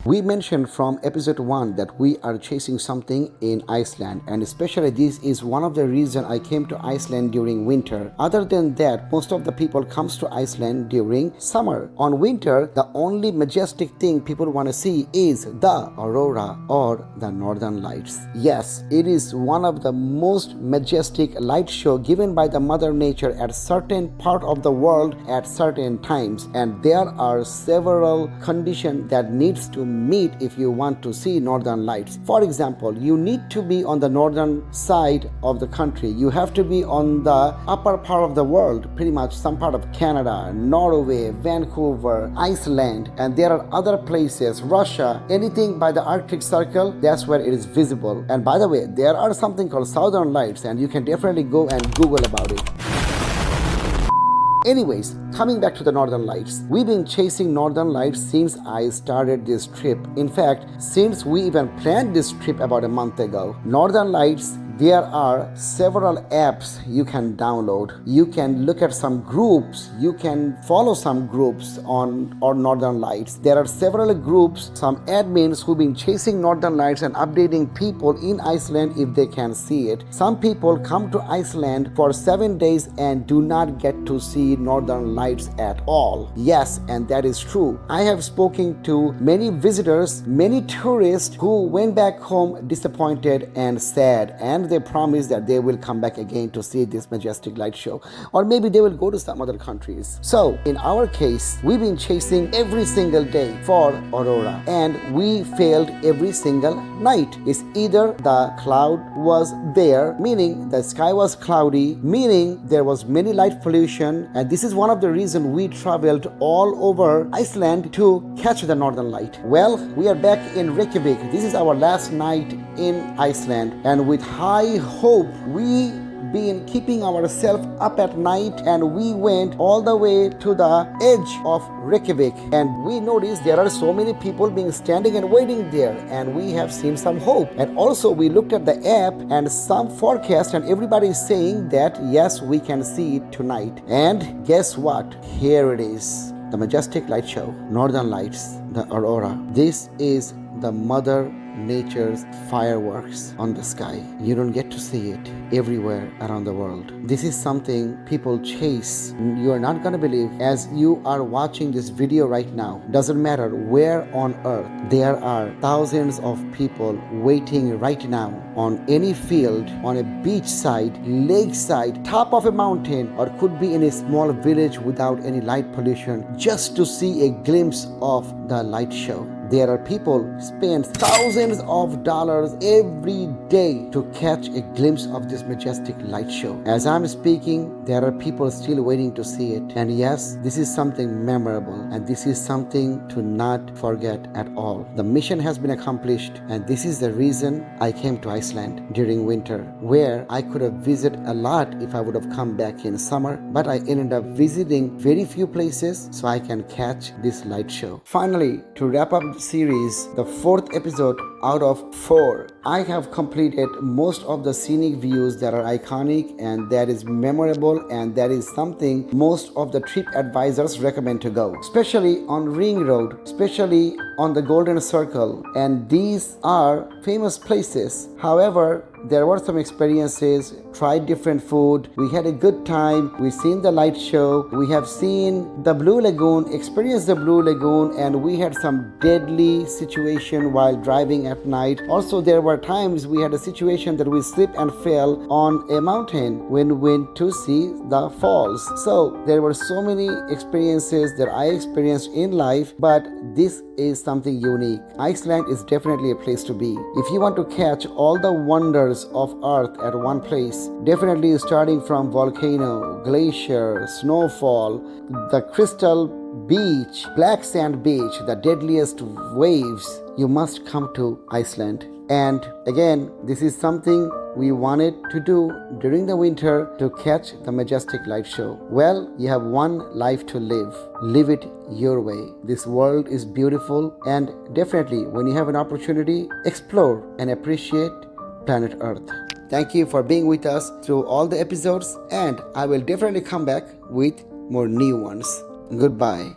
We mentioned from episode 1 that we are chasing something in Iceland, and especially this is one of the reasons I came to Iceland during winter. Other than that, most of the people comes to Iceland during summer. On winter, the only majestic thing people want to see is the Aurora or the Northern Lights. Yes, it is one of the most majestic light show given by the Mother Nature at certain part of the world at certain times, and there are several conditions that needs to meet if you want to see northern lights. For example, you need to be on the northern side of the country. You have to be on the upper part of the world, pretty much some part of Canada, Norway, Vancouver, Iceland, and there are other places, Russia, anything by the Arctic Circle, that's where it is visible. And by the way, there are something called southern lights, and you can definitely go and Google about it. Anyways, coming back to the Northern Lights. We've been chasing Northern Lights since I started this trip. In fact, since we even planned this trip about a month ago. Northern Lights, there are several apps you can download. You can look at some groups. You can follow some groups on Northern Lights. There are several groups, some admins who've been chasing Northern Lights and updating people in Iceland if they can see it. Some people come to Iceland for 7 days and do not get to see Northern Lights at all. Yes, and that is true. I have spoken to many visitors, many tourists who went back home disappointed and sad, and they promise that they will come back again to see this majestic light show, or maybe they will go to some other countries. So in our case, we've been chasing every single day for Aurora, and we failed every single night. It's either the cloud was there, meaning the sky was cloudy, meaning there was many light pollution, and this is one of the reasons we traveled all over Iceland to catch the northern light. Well, we are back in Reykjavik. This is our last night in Iceland, and with high hope we been keeping ourselves up at night, and we went all the way to the edge of Reykjavik, and we noticed there are so many people being standing and waiting there, and we have seen some hope. And also we looked at the app and some forecast, and everybody is saying that yes, we can see it tonight. And guess what? Here it is, the majestic light show, Northern Lights, the Aurora. This is the Mother Nature's fireworks on the sky. You don't get to see it everywhere around the world. This is something people chase. You are not gonna believe, as you are watching this video right now, doesn't matter where on earth, there are thousands of people waiting right now on any field, on a beach side, lake side, top of a mountain, or could be in a small village without any light pollution, just to see a glimpse of the light show. There are people spend thousands of dollars every day to catch a glimpse of this majestic light show. As I'm speaking, there are people still waiting to see it. And yes, this is something memorable, and this is something to not forget at all. The mission has been accomplished, and this is the reason I came to Iceland during winter, where I could have visited a lot if I would have come back in summer, but I ended up visiting very few places so I can catch this light show. Finally, to wrap up series, the 4th episode out of 4, I have completed most of the scenic views that are iconic and that is memorable, and that is something most of the trip advisors recommend to go, especially on Ring Road, especially on the Golden Circle, and these are famous places. However, there were some experiences, tried different food, we had a good time, we seen the light show, we have seen the Blue Lagoon, experienced the Blue Lagoon, and we had some deadly situation while driving at night. Also, there were times we had a situation that we slipped and fell on a mountain when we went to see the falls. So there were so many experiences that I experienced in life, but this is something unique. Iceland is definitely a place to be. If you want to catch all the wonders of earth at one place, definitely starting from volcano, glacier, snowfall, the crystal beach, black sand beach, the deadliest waves, you must come to Iceland. And again, this is something we wanted to do during the winter to catch the majestic light show. Well, you have one life to live. Live it your way. This world is beautiful, and definitely when you have an opportunity, explore and appreciate planet Earth. Thank you for being with us through all the episodes, and I will definitely come back with more new ones. Goodbye.